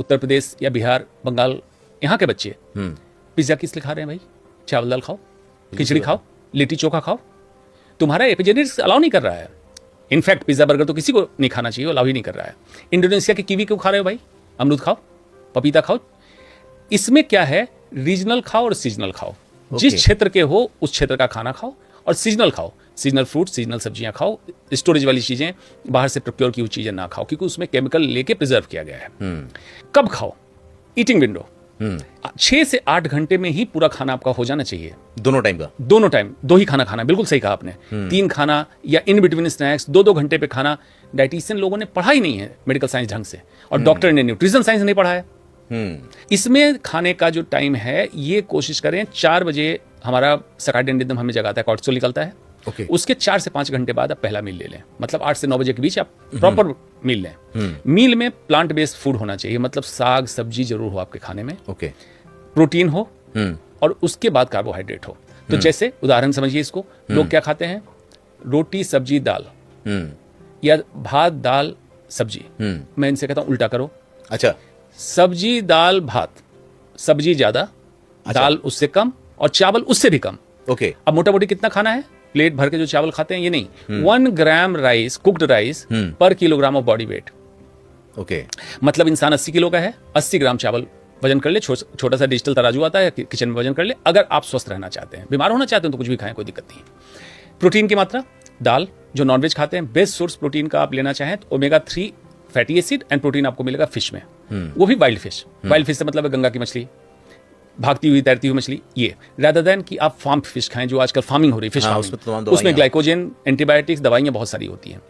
उत्तर प्रदेश या बिहार, बंगाल, यहाँ के बच्चे पिज्जा किस लिए खा रहे हैं भाई? चावल दाल खाओ, खिचड़ी खाओ, लिट्टी चोखा खाओ। तुम्हारा एपिजेनेटिक्स अलाउ नहीं कर रहा है। इनफैक्ट पिज्जा बर्गर तो किसी को नहीं खाना चाहिए, अलाउ ही नहीं कर रहा है। इंडोनेशिया के कीवी क्यों खा रहे हो भाई? अमरूद खाओ, पपीता खाओ। इसमें क्या है, रीजनल खाओ और सीजनल खाओ। जिस क्षेत्र के हो उस क्षेत्र का खाना खाओ, और सीजनल खाओ, सीजनल फ्रूट, सीजनल सब्जियां खाओ। स्टोरेज वाली चीजें, बाहर से प्रोक्योर की हुई चीजें ना खाओ, क्योंकि उसमें केमिकल लेके प्रिजर्व किया गया है। कब खाओ? ईटिंग विंडो 6 से 8 घंटे में ही पूरा खाना आपका हो जाना चाहिए। दोनों टाइम का? दोनों टाइम, 2 ही खाना खाना। बिल्कुल सही कहा आपने। 3 खाना या इन बिटवीन स्नैक्स 2-2 घंटे पे खाना। डाइटिशियन लोगों ने पढ़ा ही नहीं है मेडिकल साइंस ढंग से, और डॉक्टर ने न्यूट्रिशन साइंस नहीं पढ़ा है। इसमें खाने का जो टाइम है, ये कोशिश करें 4 बजे हमारा सर्कैडियन रिदम हमें जगाता है, कॉर्टिसोल निकलता है। उसके 4 से 5 घंटे बाद आप पहला मील ले लें। मतलब 8 से 9 बजे के बीच आप प्रॉपर मील लें। मील में प्लांट बेस्ड फूड होना चाहिए, मतलब साग सब्जी जरूर हो आपके खाने में। प्रोटीन हो, और उसके बाद कार्बोहाइड्रेट हो। तो जैसे उदाहरण समझिए इसको, लोग क्या खाते हैं? रोटी सब्जी दाल, या भात दाल सब्जी। मैं इनसे कहता हूं उल्टा करो। अच्छा, सब्जी दाल भात, सब्जी ज्यादा, दाल उससे कम, और चावल उससे भी कम। अब मोटा मोटी कितना खाना है? प्लेट भर के जो चावल खाते हैं ये नहीं, 1 ग्राम राइस, कुक्ड राइस पर किलोग्राम ऑफ बॉडी वेट। मतलब इंसान 80 किलो का है, 80 ग्राम चावल वजन कर ले। छोटा सा डिजिटल तराजू आता है, किचन में वजन कर ले। अगर आप स्वस्थ रहना चाहते हैं, बीमार होना चाहते हैं तो कुछ भी खाएं, कोई दिक्कत नहीं। प्रोटीन की मात्रा, दाल, जो नॉनवेज खाते हैं, बेस्ट सोर्स प्रोटीन का आप लेना चाहें तो omega 3 fatty acid and protein आपको मिलेगा फिश में। वो भी वाइल्ड फिश। वाइल्ड फिश से मतलब है गंगा की मछली, भागती हुई तैरती हुई मछली, ये, रादर देन कि आप फार्म फिश खाएं, जो आजकल फार्मिंग हो रही है, फिश फार्मिंग। उसमें ग्लाइकोजन, एंटीबायोटिक्स, दवाइयां बहुत सारी होती हैं।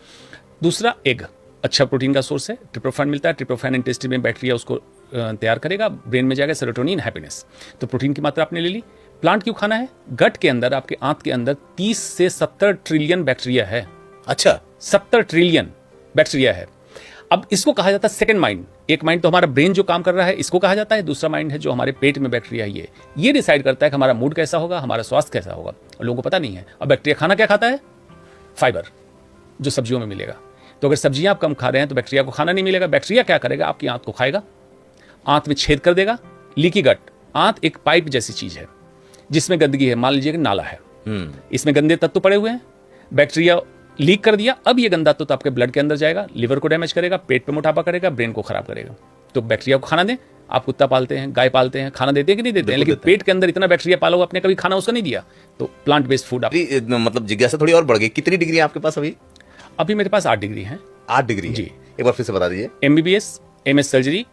दूसरा, एग अच्छा प्रोटीन का सोर्स है। ट्रिप्टोफैन मिलता है। ट्रिप्टोफैन इंटेस्टाइन में बैक्टीरिया उसको तैयार करेगा, ब्रेन में जाएगा, सेरोटोनिन, हैप्पीनेस। तो प्रोटीन की मात्रा आपने ले ली। प्लांट क्यों खाना है? गट के अंदर, आपके आंत के अंदर 30 से 70 ट्रिलियन बैक्टीरिया है। अच्छा, 70 ट्रिलियन बैक्टीरिया है। अब इसको कहा जाता है सेकंड माइंड। एक माइंड तो हमारा ब्रेन जो काम कर रहा है, इसको कहा जाता है। दूसरा माइंड है जो हमारे पेट में बैक्टीरिया है, ये डिसाइड करता है कि हमारा मूड कैसा होगा, हमारा स्वास्थ्य कैसा होगा। और लोगों को पता नहीं है। अब बैक्टीरिया खाना क्या खाता है? फाइबर, जो सब्जियों में मिलेगा। तो अगर सब्जियां आप कम खा रहे हैं तो बैक्टीरिया को खाना नहीं मिलेगा। बैक्टीरिया क्या करेगा? आपकी आंत को खाएगा, आंत में छेद कर देगा। लीकी गट, आंत एक पाइप जैसी चीज है जिसमें गंदगी है, मान लीजिए कि नाला है, इसमें गंदे तत्व पड़े हुए हैं। बैक्टीरिया लीक कर दिया, अब ये गंदा तत्व आपके ब्लड के अंदर जाएगा, लिवर को डैमेज करेगा, पेट पे मोटापा करेगा, ब्रेन को खराब करेगा। तो बैक्टीरिया को खाना दें। आप कुत्ता पालते हैं, गाय पालते हैं, खाना देते हैं कि नहीं देते हैं? लेकिन पेट के अंदर इतना बैक्टीरिया पाला हुआ, आपने कभी खाना उसका नहीं दिया। तो प्लांट बेस्ड फूड आप, मतलब जिज्ञासा थोड़ी और बढ़ गई। कितनी डिग्री है आपके पास अभी? अभी मेरे पास 8 डिग्री है। 8 डिग्री जी। एक बार फिर से बता दीजिए। MBBS, MS surgery,